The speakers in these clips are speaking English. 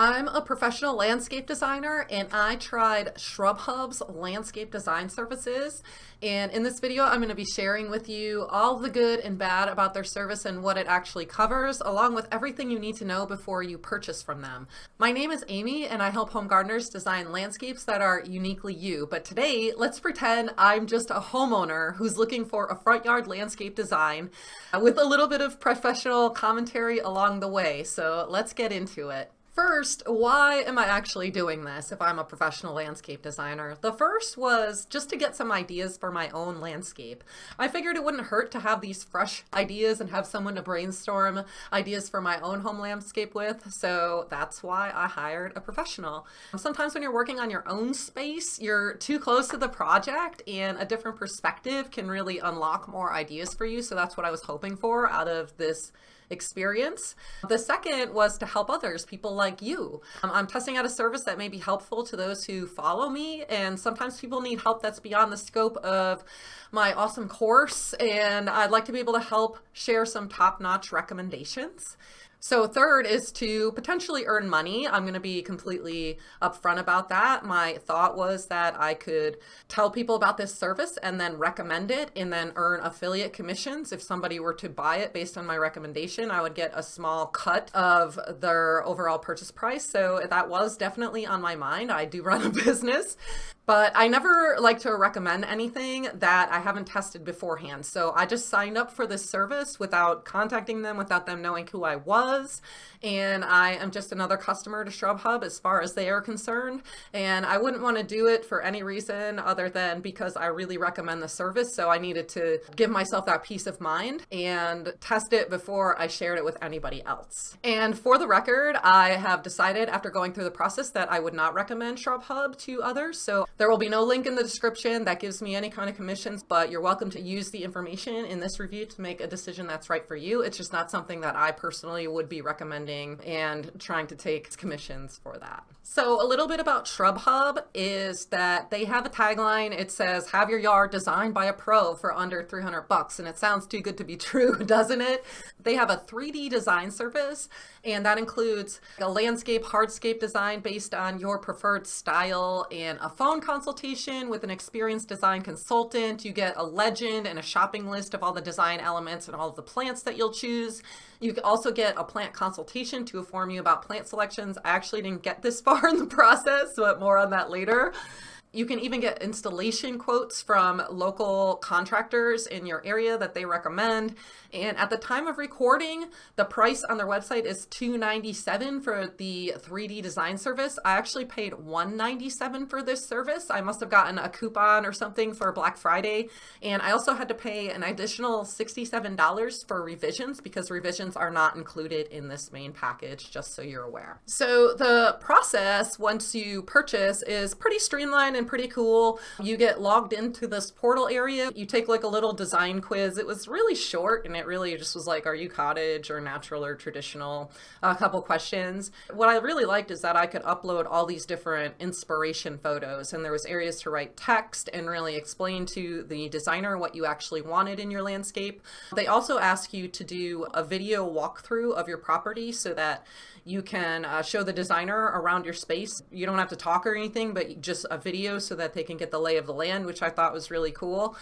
I'm a professional landscape designer and I tried ShrubHub's landscape design services. And in this video, I'm going to be sharing with you all the good and bad about their service and what it actually covers, along with everything you need to know before you purchase from them. My name is Amy and I help home gardeners design landscapes that are uniquely you. But today, let's pretend I'm just a homeowner who's looking for a front yard landscape design with a little bit of professional commentary along the way. So let's get into it. First, why am I actually doing this if I'm a professional landscape designer? The first was just to get some ideas for my own landscape. I figured it wouldn't hurt to have these fresh ideas and have someone to brainstorm ideas for my own home landscape with, so that's why I hired a professional. Sometimes when you're working on your own space, you're too close to the project and a different perspective can really unlock more ideas for you, so that's what I was hoping for out of this experience. The second was to help others, people like you. I'm testing out a service that may be helpful to those who follow me, and sometimes people need help that's beyond the scope of my awesome course, and I'd like to be able to help share some top-notch recommendations. So third is to potentially earn money. I'm going to be completely upfront about that. My thought was that I could tell people about this service and then recommend it and then earn affiliate commissions. If somebody were to buy it based on my recommendation, I would get a small cut of their overall purchase price. So that was definitely on my mind. I do run a business, but I never like to recommend anything that I haven't tested beforehand. So I just signed up for this service without contacting them, without them knowing who I was. And I am just another customer to Shrub Hub as far as they are concerned. And I wouldn't want to do it for any reason other than because I really recommend the service. So I needed to give myself that peace of mind and test it before I shared it with anybody else. And for the record, I have decided after going through the process that I would not recommend Shrub Hub to others. So there will be no link in the description that gives me any kind of commissions, but you're welcome to use the information in this review to make a decision that's right for you. It's just not something that I personally would be recommending and trying to take commissions for that. So a little bit about Shrub Hub is that they have a tagline. It says, have your yard designed by a pro for under $300. And it sounds too good to be true, doesn't it? They have a 3D design service, and that includes a landscape, hardscape design based on your preferred style and a phone consultation with an experienced design consultant. You get a legend and a shopping list of all the design elements and all of the plants that you'll choose. You can also get a plant consultation to inform you about plant selections. I actually didn't get this far in the process, but more on that later. You can even get installation quotes from local contractors in your area that they recommend. And at the time of recording, the price on their website is $297 for the 3D design service. I actually paid $197 for this service. I must have gotten a coupon or something for Black Friday. And I also had to pay an additional $67 for revisions because revisions are not included in this main package, just so you're aware. So the process once you purchase is pretty streamlined and pretty cool. You get logged into this portal area. You take like a little design quiz. It was really short and it really just was like, are you cottage or natural or traditional? A couple questions. What I really liked is that I could upload all these different inspiration photos, and there was areas to write text and really explain to the designer what you actually wanted in your landscape. They also ask you to do a video walkthrough of your property so that you can show the designer around your space. You don't have to talk or anything, but just a video so that they can get the lay of the land, which I thought was really cool.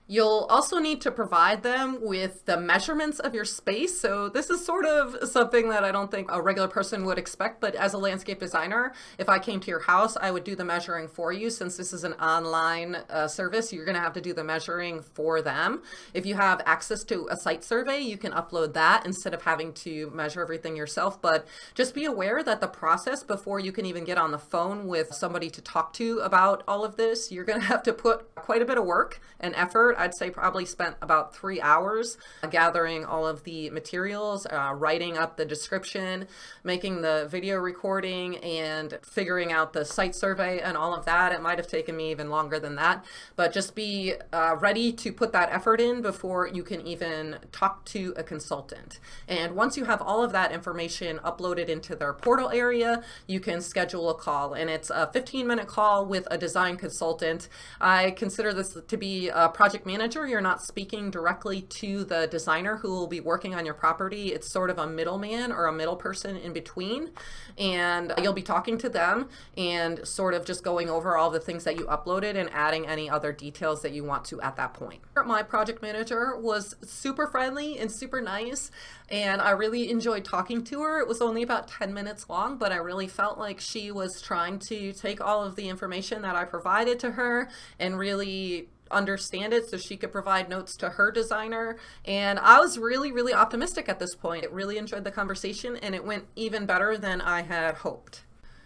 You'll also need to provide them with the measurements of your space. So this is sort of something that I don't think a regular person would expect, but as a landscape designer, if I came to your house, I would do the measuring for you. Since this is an online service, you're gonna have to do the measuring for them. If you have access to a site survey, you can upload that instead of having to measure everything yourself. But just be aware that the process before you can even get on the phone with somebody to talk to about all of this, you're gonna have to put quite a bit of work and effort. I'd say probably spent about 3 hours gathering all of the materials, writing up the description, making the video recording, and figuring out the site survey and all of that. It might have taken me even longer than that, but just be ready to put that effort in before you can even talk to a consultant. And once you have all of that information uploaded into their portal area, you can schedule a call, and it's a 15-minute call with a design consultant. I consider this to be a project manager, you're not speaking directly to the designer who will be working on your property. It's sort of a middleman or a middle person in between, and you'll be talking to them and sort of just going over all the things that you uploaded and adding any other details that you want to at that point. My project manager was super friendly and super nice, and I really enjoyed talking to her. It was only about 10 minutes long, but I really felt like she was trying to take all of the information that I provided to her and really understand it so she could provide notes to her designer. And I was really optimistic at this point. I really enjoyed the conversation, and it went even better than I had hoped.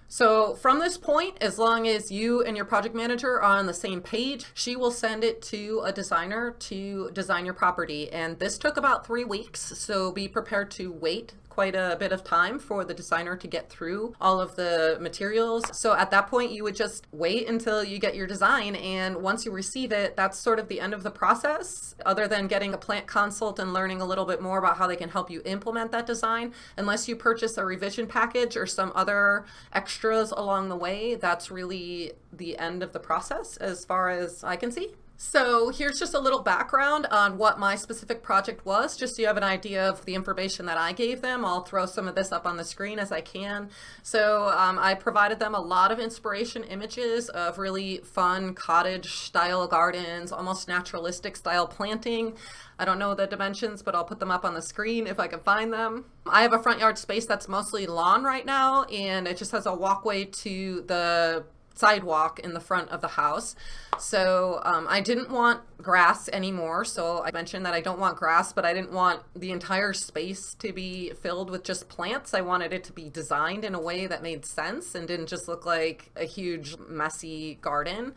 So from this point, as long as you and your project manager are on the same page, she will send it to a designer to design your property. And this took about 3 weeks, so be prepared to wait quite a bit of time for the designer to get through all of the materials. So at that point, you would just wait until you get your design, and once you receive it, that's sort of the end of the process, other than getting a plant consult and learning a little bit more about how they can help you implement that design. Unless you purchase a revision package or some other extras along the way, that's really the end of the process as far as I can see. So here's just a little background on what my specific project was, just so you have an idea of the information that I gave them. I'll throw some of this up on the screen as I can. So I provided them a lot of inspiration images of really fun cottage style gardens, almost naturalistic style planting. I don't know the dimensions, but I'll put them up on the screen if I can find them. I have a front yard space that's mostly lawn right now, and it just has a walkway to the sidewalk in the front of the house. So I didn't want grass anymore. So I mentioned that I don't want grass, but I didn't want the entire space to be filled with just plants. I wanted it to be designed in a way that made sense and didn't just look like a huge messy garden.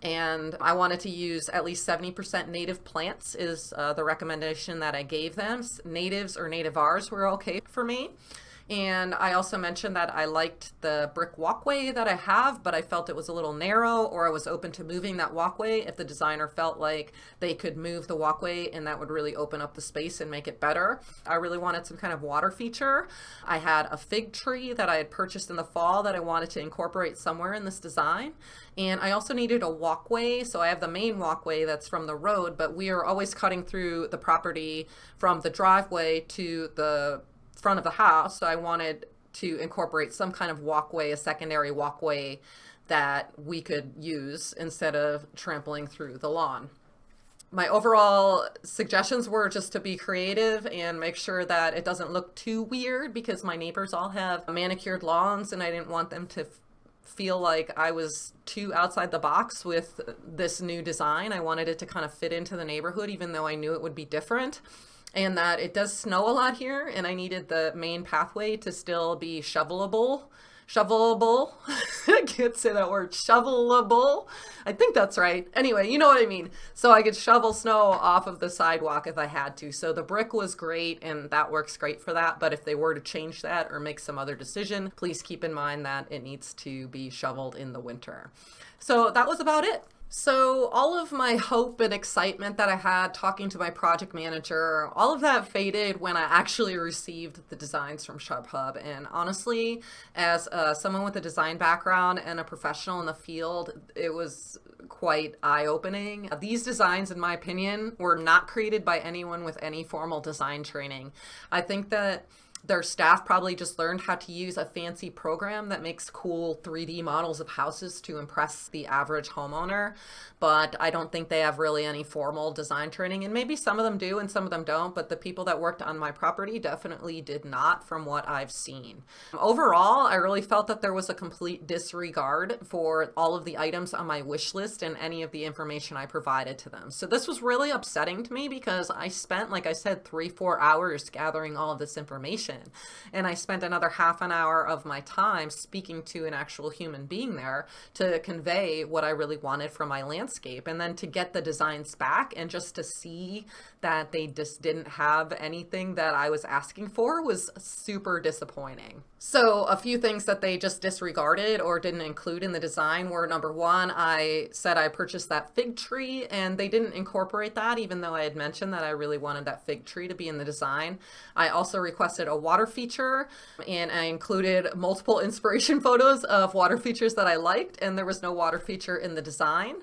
And I wanted to use at least 70% native plants is the recommendation that I gave them. Natives or nativars were okay for me. And I also mentioned that I liked the brick walkway that I have, but I felt it was a little narrow, or I was open to moving that walkway if the designer felt like they could move the walkway and that would really open up the space and make it better. I really wanted some kind of water feature. I had a fig tree that I had purchased in the fall that I wanted to incorporate somewhere in this design. And I also needed a walkway. So I have the main walkway that's from the road, but we are always cutting through the property from the driveway to the front of the house. So I wanted to incorporate some kind of walkway, a secondary walkway that we could use instead of trampling through the lawn. My overall suggestions were just to be creative and make sure that it doesn't look too weird, because my neighbors all have manicured lawns and I didn't want them to feel like I was too outside the box with this new design. I wanted it to kind of fit into the neighborhood, even though I knew it would be different. And that it does snow a lot here, and I needed the main pathway to still be shovelable. I can't say that word. Shovelable. I think that's right. Anyway, you know what I mean. So I could shovel snow off of the sidewalk if I had to. So the brick was great, and that works great for that. But if they were to change that or make some other decision, please keep in mind that it needs to be shoveled in the winter. So that was about it. So all of my hope and excitement that I had talking to my project manager, all of that faded when I actually received the designs from ShrubHub. And honestly, as someone with a design background and a professional in the field, it was quite eye-opening. These designs, in my opinion, were not created by anyone with any formal design training. I think that their staff probably just learned how to use a fancy program that makes cool 3D models of houses to impress the average homeowner, but I don't think they have really any formal design training. And maybe some of them do and some of them don't, but the people that worked on my property definitely did not, from what I've seen. Overall, I really felt that there was a complete disregard for all of the items on my wish list and any of the information I provided to them. So this was really upsetting to me, because I spent, like I said, 3-4 hours gathering all of this information. And I spent another half an hour of my time speaking to an actual human being there to convey what I really wanted from my landscape. And then to get the designs back and just to see that they just didn't have anything that I was asking for was super disappointing. So a few things that they just disregarded or didn't include in the design were, number one, I said I purchased that fig tree, and they didn't incorporate that, even though I had mentioned that I really wanted that fig tree to be in the design. I also requested a water feature, and I included multiple inspiration photos of water features that I liked, and there was no water feature in the design.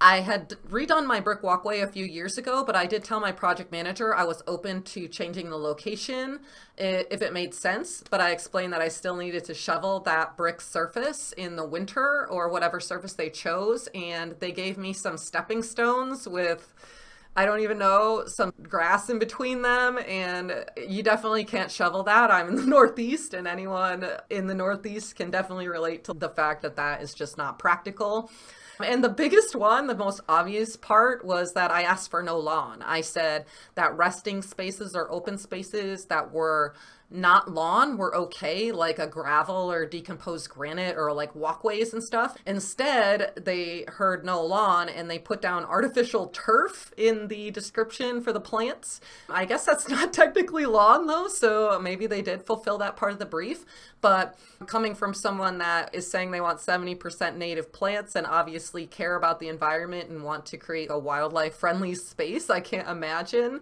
I had redone my brick walkway a few years ago, but I did tell my project manager I was open to changing the location if it made sense, but I explained that I still needed to shovel that brick surface in the winter or whatever surface they chose, and they gave me some stepping stones with, I don't even know, some grass in between them, and you definitely can't shovel that. I'm in the Northeast, and anyone in the Northeast can definitely relate to the fact that that is just not practical. And the biggest one, the most obvious part, was that I asked for no lawn. I said that resting spaces or open spaces that were not lawn were okay, like a gravel or decomposed granite or like walkways and stuff. Instead, they heard no lawn and they put down artificial turf in the description for the plants. I guess that's not technically lawn though, so maybe they did fulfill that part of the brief. But coming from someone that is saying they want 70% native plants and obviously care about the environment and want to create a wildlife friendly space, I can't imagine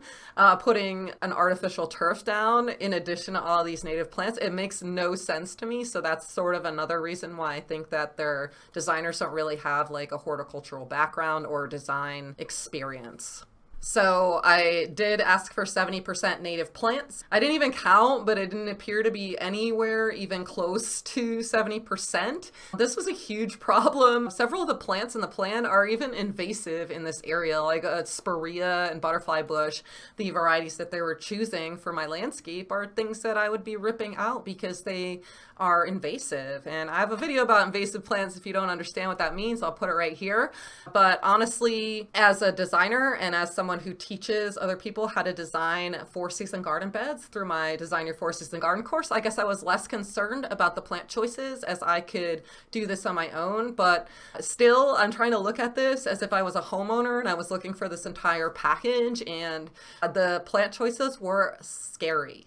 putting an artificial turf down in addition to all these native plants. It makes no sense to me. So that's sort of another reason why I think that their designers don't really have like a horticultural background or design experience. So I did ask for 70% native plants. I didn't even count, but it didn't appear to be anywhere even close to 70%. This was a huge problem. Several of the plants in the plan are even invasive in this area, like a spirea and butterfly bush. The varieties that they were choosing for my landscape are things that I would be ripping out because they are invasive. And I have a video about invasive plants. If you don't understand what that means, I'll put it right here. But honestly, as a designer and as someone who teaches other people how to design 4-season garden beds through my Design Your 4-Season Garden course, I guess I was less concerned about the plant choices as I could do this on my own. But still, I'm trying to look at this as if I was a homeowner and I was looking for this entire package, and the plant choices were scary,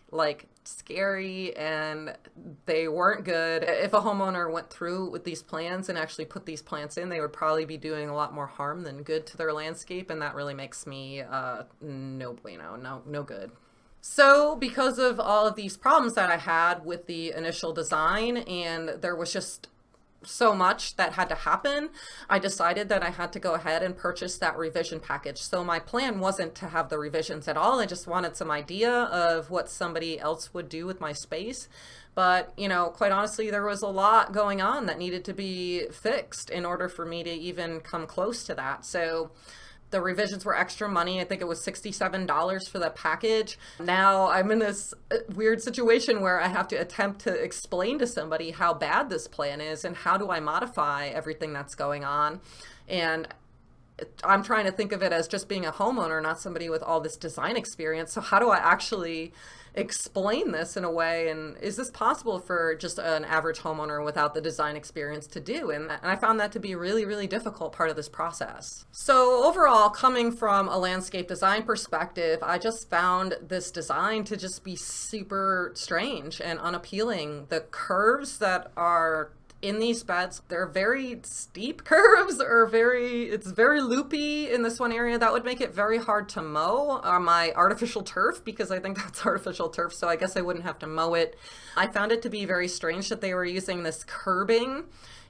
and they weren't good. If a homeowner went through with these plans and actually put these plants in, they would probably be doing a lot more harm than good to their landscape, and that really makes me no good. So because of all of these problems that I had with the initial design, and there was just so much that had to happen, I decided that I had to go ahead and purchase that revision package. So my plan wasn't to have the revisions at all. I just wanted some idea of what somebody else would do with my space. But, you know, quite honestly, there was a lot going on that needed to be fixed in order for me to even come close to that. So the revisions were extra money. I think it was $67 for the package. Now I'm in this weird situation where I have to attempt to explain to somebody how bad this plan is and how do I modify everything that's going on. And I'm trying to think of it as just being a homeowner, not somebody with all this design experience. So how do I actually explain this in a way, and is this possible for just an average homeowner without the design experience to do? And I found that to be a really, really difficult part of this process. So overall, coming from a landscape design perspective, I just found this design to just be super strange and unappealing. The curves that are in these beds, they're very steep curves, or it's very loopy in this one area. That would make it very hard to mow on my artificial turf, because I think that's artificial turf, so I guess I wouldn't have to mow it. I found it to be very strange that they were using this curbing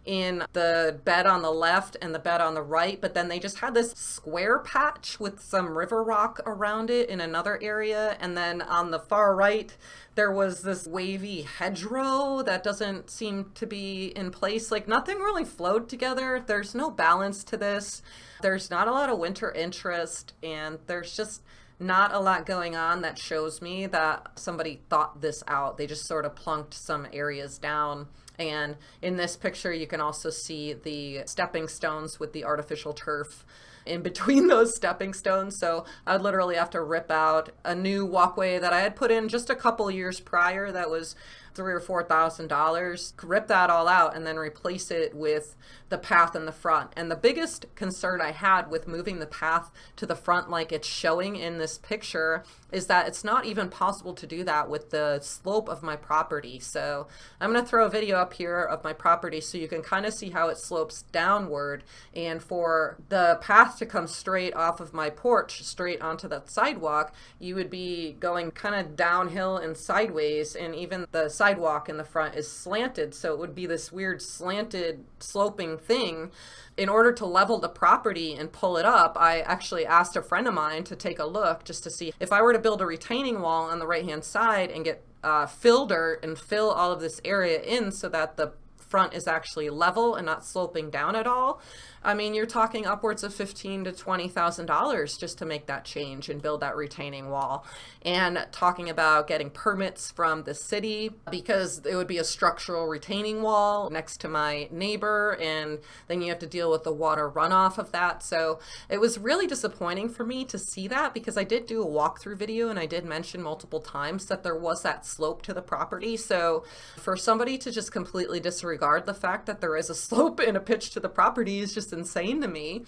in the bed on the left and the bed on the right, but then they just had this square patch with some river rock around it in another area, and then on the far right there was this wavy hedgerow that doesn't seem to be in place. Like, nothing really flowed together. There's no balance to this. There's not a lot of winter interest, and there's just not a lot going on that shows me that somebody thought this out. They just sort of plunked some areas down. And in this picture, you can also see the stepping stones with the artificial turf in between those stepping stones. So I'd literally have to rip out a new walkway that I had put in just a couple years prior that was $3,000 or $4,000, rip that all out and then replace it with the path in the front. And the biggest concern I had with moving the path to the front like it's showing in this picture is that it's not even possible to do that with the slope of my property. So I'm going to throw a video up here of my property so you can kind of see how it slopes downward. And for the path to come straight off of my porch, straight onto that sidewalk, you would be going kind of downhill and sideways, and even the sidewalk in the front is slanted. So it would be this weird slanted sloping thing. In order to level the property and pull it up, I actually asked a friend of mine to take a look just to see if I were to build a retaining wall on the right-hand side and get fill dirt and fill all of this area in so that the front is actually level and not sloping down at all. I mean, you're talking upwards of $15,000 to $20,000 just to make that change and build that retaining wall. And talking about getting permits from the city, because it would be a structural retaining wall next to my neighbor, and then you have to deal with the water runoff of that. So it was really disappointing for me to see that, because I did do a walkthrough video and I did mention multiple times that there was that slope to the property. So for somebody to just completely disregard the fact that there is a slope and a pitch to the property is just insane to me.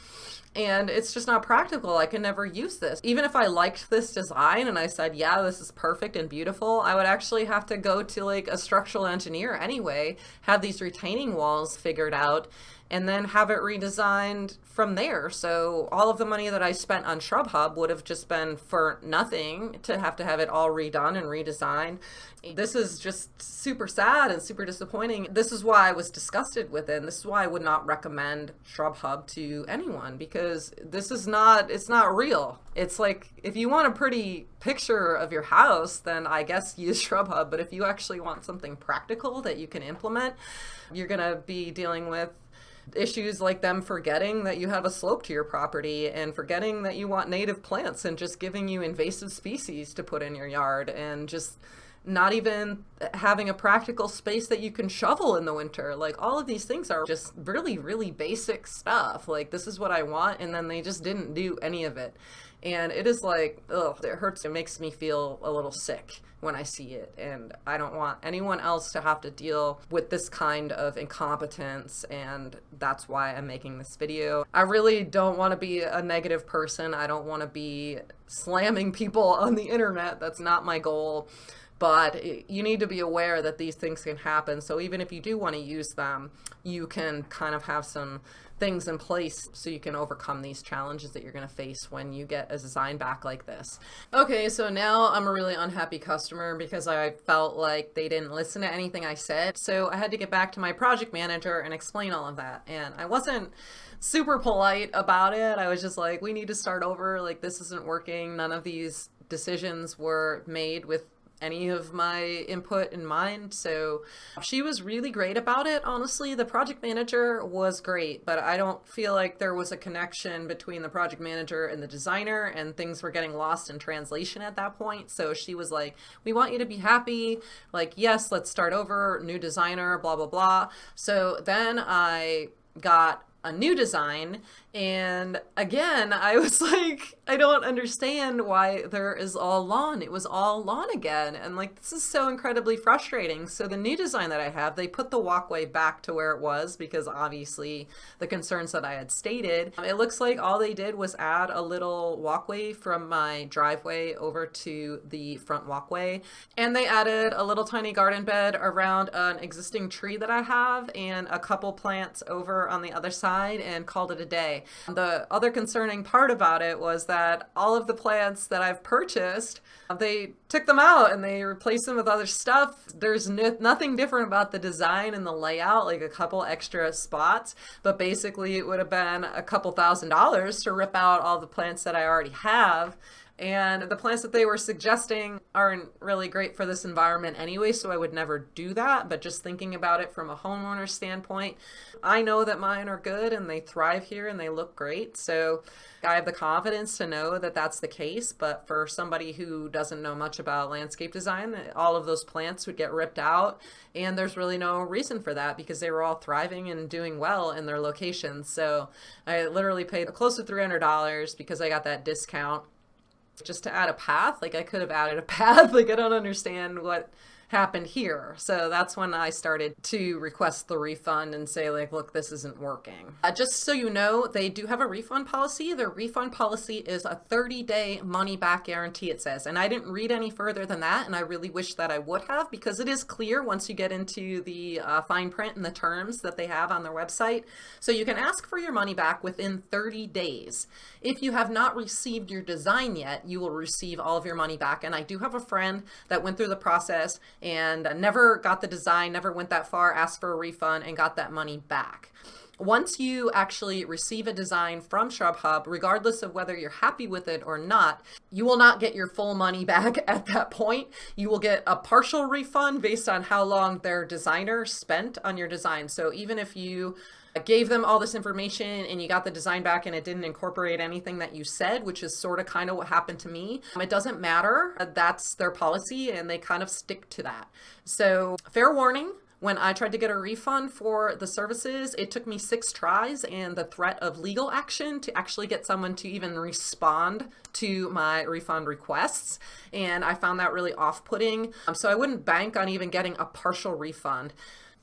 And it's just not practical. I can never use this. Even if I liked this design and I said, yeah, this is perfect and beautiful, I would actually have to go to like a structural engineer anyway, have these retaining walls figured out, and then have it redesigned from there. So all of the money that I spent on ShrubHub would have just been for nothing to have it all redone and redesigned. This is just super sad and super disappointing. This is why I was disgusted with it. And this is why I would not recommend ShrubHub to anyone, because this is not, it's not real. It's like, if you want a pretty picture of your house, then I guess use ShrubHub. But if you actually want something practical that you can implement, you're gonna be dealing with issues like them forgetting that you have a slope to your property and forgetting that you want native plants and just giving you invasive species to put in your yard, and just not even having a practical space that you can shovel in the winter. Like, all of these things are just really, really basic stuff. Like, this is what I want, and then they just didn't do any of it. And it is like, ugh, it hurts. It makes me feel a little sick when I see it. And I don't want anyone else to have to deal with this kind of incompetence. And that's why I'm making this video. I really don't want to be a negative person. I don't want to be slamming people on the internet. That's not my goal. But you need to be aware that these things can happen. So even if you do want to use them, you can kind of have some things in place so you can overcome these challenges that you're going to face when you get a design back like this. Okay, so now I'm a really unhappy customer because I felt like they didn't listen to anything I said. So I had to get back to my project manager and explain all of that. And I wasn't super polite about it. I was just like, we need to start over. Like, this isn't working. None of these decisions were made with any of my input in mind. So she was really great about it. Honestly, the project manager was great, but I don't feel like there was a connection between the project manager and the designer, and things were getting lost in translation at that point. So she was like, we want you to be happy. Like, yes, let's start over, new designer, blah, blah, blah. So then I got a new design, and again I was like, I don't understand why there is all lawn. It was all lawn again, and like, this is so incredibly frustrating. So the new design that I have, they put the walkway back to where it was because obviously the concerns that I had stated. It looks like all they did was add a little walkway from my driveway over to the front walkway, and they added a little tiny garden bed around an existing tree that I have and a couple plants over on the other side, and called it a day. The other concerning part about it was that all of the plants that I've purchased, they took them out and they replaced them with other stuff. There's nothing different about the design and the layout, like a couple extra spots, but basically it would have been a couple $1,000s to rip out all the plants that I already have. And the plants that they were suggesting aren't really great for this environment anyway, so I would never do that. But just thinking about it from a homeowner standpoint, I know that mine are good and they thrive here and they look great. So I have the confidence to know that that's the case. But for somebody who doesn't know much about landscape design, all of those plants would get ripped out. And there's really no reason for that because they were all thriving and doing well in their locations. So I literally paid close to $300 because I got that discount just to add a path. Like, I could have added a path. Like, I don't understand what happened here. So that's when I started to request the refund and say, like, look, this isn't working. Just so you know, they do have a refund policy. Their refund policy is a 30-day money back guarantee, it says. And I didn't read any further than that, and I really wish that I would have, because it is clear once you get into the fine print and the terms that they have on their website. So you can ask for your money back within 30 days. If you have not received your design yet, you will receive all of your money back. And I do have a friend that went through the process and never got the design, never went that far, asked for a refund, and got that money back. Once you actually receive a design from ShrubHub, regardless of whether you're happy with it or not, you will not get your full money back at that point. You will get a partial refund based on how long their designer spent on your design. So even if you gave them all this information and you got the design back and it didn't incorporate anything that you said, which is sort of kind of what happened to me, it doesn't matter. That's their policy and they kind of stick to that. So fair warning, when I tried to get a refund for the services, it took me 6 tries and the threat of legal action to actually get someone to even respond to my refund requests. And I found that really off-putting. So I wouldn't bank on even getting a partial refund.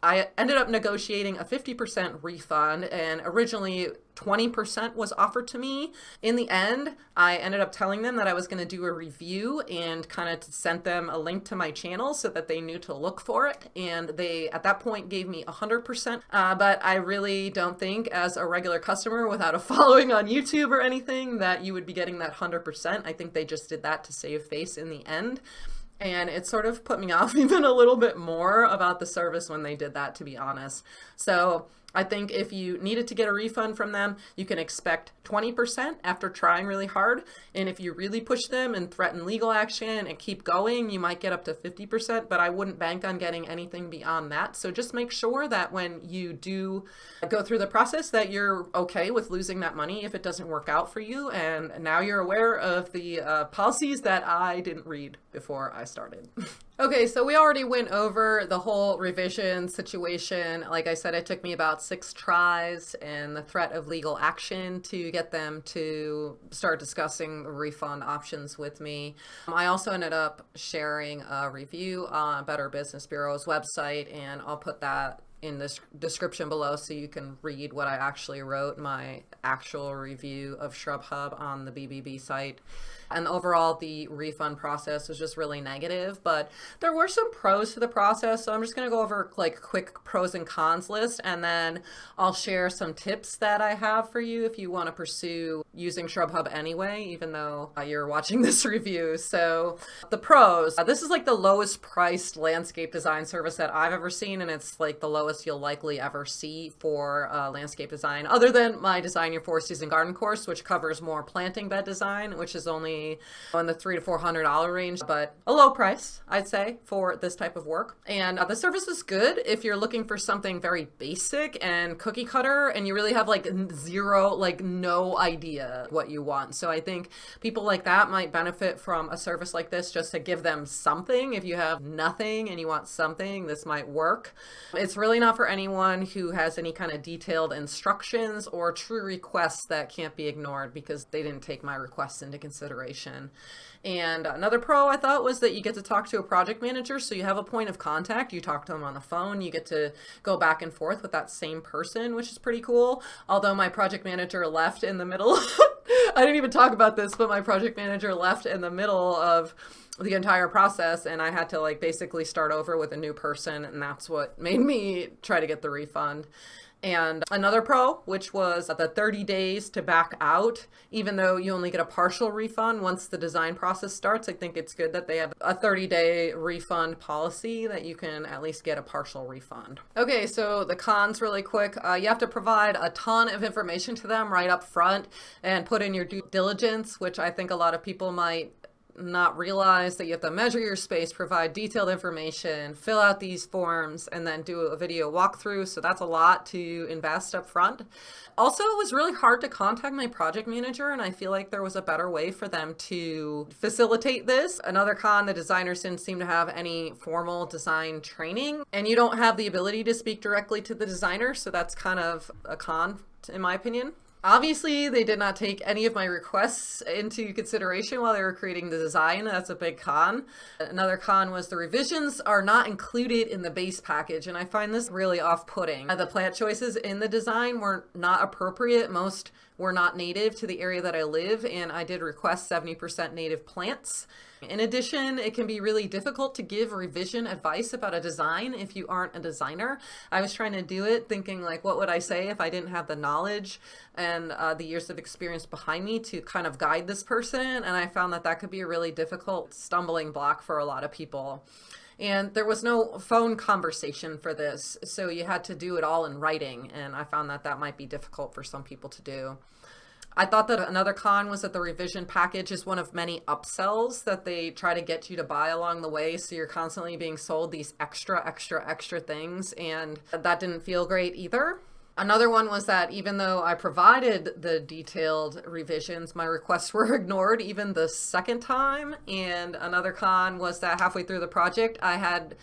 I ended up negotiating a 50% refund, and originally 20% was offered to me. In the end, I ended up telling them that I was going to do a review and kind of sent them a link to my channel so that they knew to look for it. And they, at that point, gave me 100%. But I really don't think, as a regular customer without a following on YouTube or anything, that you would be getting that 100%. I think they just did that to save face in the end. And it sort of put me off even a little bit more about the service when they did that, to be honest. So I think if you needed to get a refund from them, you can expect 20% after trying really hard. And if you really push them and threaten legal action and keep going, you might get up to 50%, but I wouldn't bank on getting anything beyond that. So just make sure that when you do go through the process that you're okay with losing that money if it doesn't work out for you. And now you're aware of the policies that I didn't read before I started. Okay, so we already went over the whole revision situation. Like I said, it took me about 6 tries and the threat of legal action to get them to start discussing refund options with me. I also ended up sharing a review on Better Business Bureau's website, and I'll put that in the description below so you can read what I actually wrote, my actual review of ShrubHub on the BBB site. And overall, the refund process was just really negative, but there were some pros to the process. So I'm just going to go over like quick pros and cons list, and then I'll share some tips that I have for you if you want to pursue using ShrubHub anyway, even though you're watching this review. So the pros, this is like the lowest priced landscape design service that I've ever seen, and it's like the lowest you'll likely ever see for landscape design, other than my Design Your Forest Season Garden course, which covers more planting bed design, which is only in the $300 to $400 range, but a low price, I'd say, for this type of work. And the service is good if you're looking for something very basic and cookie cutter, and you really have like no idea what you want. So I think people like that might benefit from a service like this, just to give them something. If you have nothing and you want something, this might work. It's really not for anyone who has any kind of detailed instructions or true requests that can't be ignored, because they didn't take my requests into consideration. And another pro I thought was that you get to talk to a project manager, so you have a point of contact. You talk to them on the phone, you get to go back and forth with that same person, which is pretty cool. Although my project manager left in the middle. I didn't even talk about this, but my project manager left in the middle of the entire process, and I had to like basically start over with a new person, and that's what made me try to get the refund. And another pro, which was the 30 days to back out, even though you only get a partial refund once the design process starts. I think it's good that they have a 30-day refund policy that you can at least get a partial refund. Okay, so the cons really quick. You have to provide a ton of information to them right up front and put in your due diligence, which I think a lot of people might not realize, that you have to measure your space, provide detailed information, fill out these forms, and then do a video walkthrough. So that's a lot to invest up front. Also, it was really hard to contact my project manager, and I feel like there was a better way for them to facilitate this. Another con, the designers didn't seem to have any formal design training, and you don't have the ability to speak directly to the designer, so that's kind of a con, in my opinion. Obviously, they did not take any of my requests into consideration while they were creating the design. That's a big con. Another con was the revisions are not included in the base package, and I find this really off-putting. The plant choices in the design were not appropriate. Most were not native to the area that I live, and I did request 70% native plants. In addition, it can be really difficult to give revision advice about a design if you aren't a designer. I was trying to do it thinking like, what would I say if I didn't have the knowledge and the years of experience behind me to kind of guide this person? And I found that that could be a really difficult stumbling block for a lot of people. And there was no phone conversation for this, so you had to do it all in writing, and I found that that might be difficult for some people to do. I thought that another con was that the revision package is one of many upsells that they try to get you to buy along the way, so you're constantly being sold these extra things, and that didn't feel great either. Another one was that even though I provided the detailed revisions, my requests were ignored even the second time. And another con was that halfway through the project, I had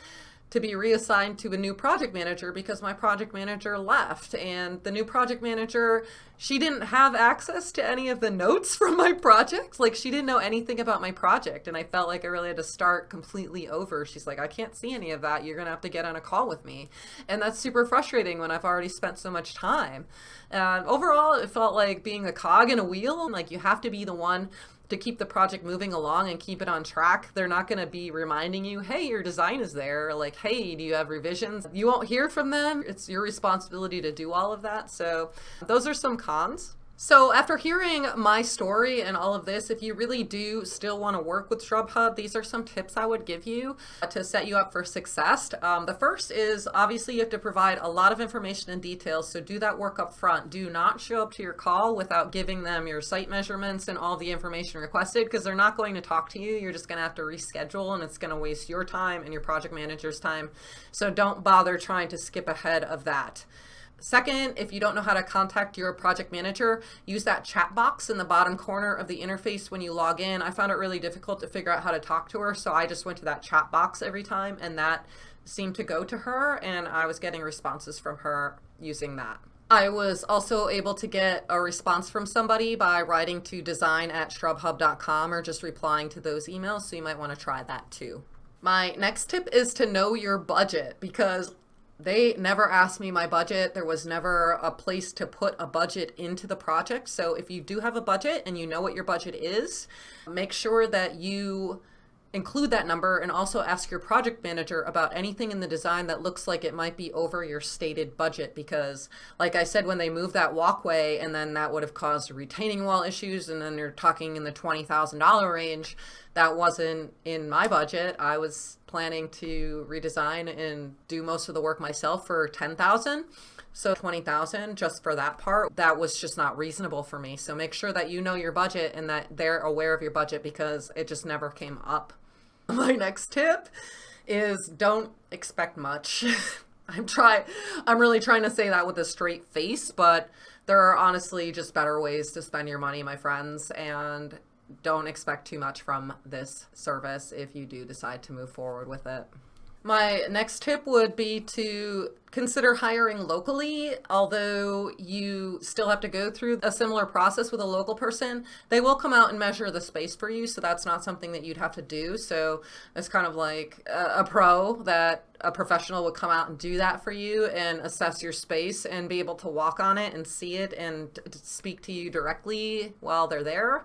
to be reassigned to a new project manager because my project manager left. And the new project manager, she didn't have access to any of the notes from my project. Like, she didn't know anything about my project, and I felt like I really had to start completely over. She's like, I can't see any of that. You're gonna have to get on a call with me. And that's super frustrating when I've already spent so much time. Overall, it felt like being a cog in a wheel. Like, you have to be the one to keep the project moving along and keep it on track. They're not going to be reminding you, hey, your design is there. Like, hey, do you have revisions? You won't hear from them. It's your responsibility to do all of that. So those are some cons. So after hearing my story and all of this, if you really do still want to work with ShrubHub, these are some tips I would give you to set you up for success. The first is obviously you have to provide a lot of information and details, so do that work up front. Do not show up to your call without giving them your site measurements and all the information requested, because they're not going to talk to you. You're just going to have to reschedule, and it's going to waste your time and your project manager's time. So don't bother trying to skip ahead of that. Second, if you don't know how to contact your project manager, use that chat box in the bottom corner of the interface when you log in. I found it really difficult to figure out how to talk to her, so I just went to that chat box every time, and that seemed to go to her, and I was getting responses from her using that. I was also able to get a response from somebody by writing to design@shrubhub.com or just replying to those emails, so you might want to try that too. My next tip is to know your budget, because they never asked me my budget. There was never a place to put a budget into the project. So if you do have a budget and you know what your budget is, make sure that you include that number, and also ask your project manager about anything in the design that looks like it might be over your stated budget. Because like I said, when they moved that walkway, and then that would have caused retaining wall issues, and then you're talking in the $20,000 range, that wasn't in my budget. I was planning to redesign and do most of the work myself for $10,000. So $20,000 just for that part, that was just not reasonable for me. So make sure that you know your budget and that they're aware of your budget, because it just never came up. My next tip is don't expect much. I'm really trying to say that with a straight face, but there are honestly just better ways to spend your money, my friends, and don't expect too much from this service if you do decide to move forward with it. My next tip would be to consider hiring locally. Although you still have to go through a similar process with a local person, they will come out and measure the space for you, so that's not something that you'd have to do. So it's kind of like a pro that a professional would come out and do that for you and assess your space and be able to walk on it and see it and speak to you directly while they're there.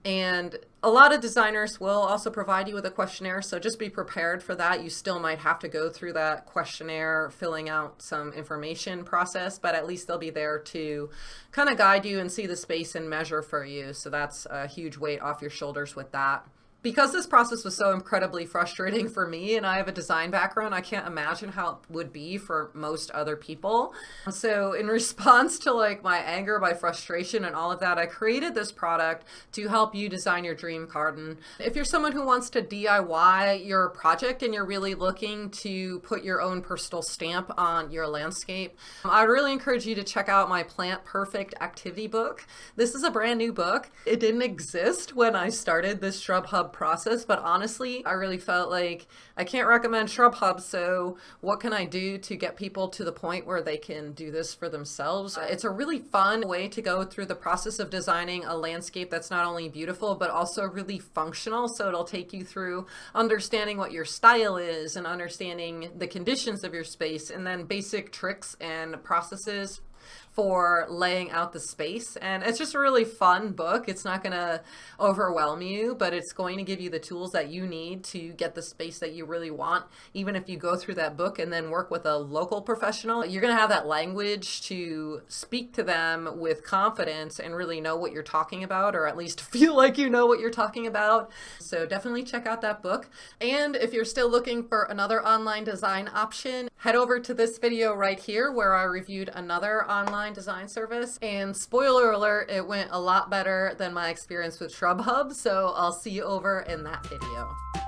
And a lot of designers will also provide you with a questionnaire, so just be prepared for that. You still might have to go through that questionnaire, filling out some information process, but at least they'll be there to kind of guide you and see the space and measure for you. So that's a huge weight off your shoulders with that. Because this process was so incredibly frustrating for me, and I have a design background, I can't imagine how it would be for most other people. So in response to like my anger, my frustration and all of that, I created this product to help you design your dream garden. If you're someone who wants to DIY your project and you're really looking to put your own personal stamp on your landscape, I really encourage you to check out my Plant Perfect activity book. This is a brand new book. It didn't exist when I started this ShrubHub process, but honestly, I really felt like I can't recommend ShrubHub, so what can I do to get people to the point where they can do this for themselves? It's a really fun way to go through the process of designing a landscape that's not only beautiful, but also really functional. So it'll take you through understanding what your style is and understanding the conditions of your space, and then basic tricks and processes for laying out the space. And it's just a really fun book. It's not going to overwhelm you, but it's going to give you the tools that you need to get the space that you really want. Even if you go through that book and then work with a local professional, you're going to have that language to speak to them with confidence and really know what you're talking about, or at least feel like you know what you're talking about. So definitely check out that book. And if you're still looking for another online design option, head over to this video right here where I reviewed another online design service, and spoiler alert, it went a lot better than my experience with ShrubHub, so I'll see you over in that video.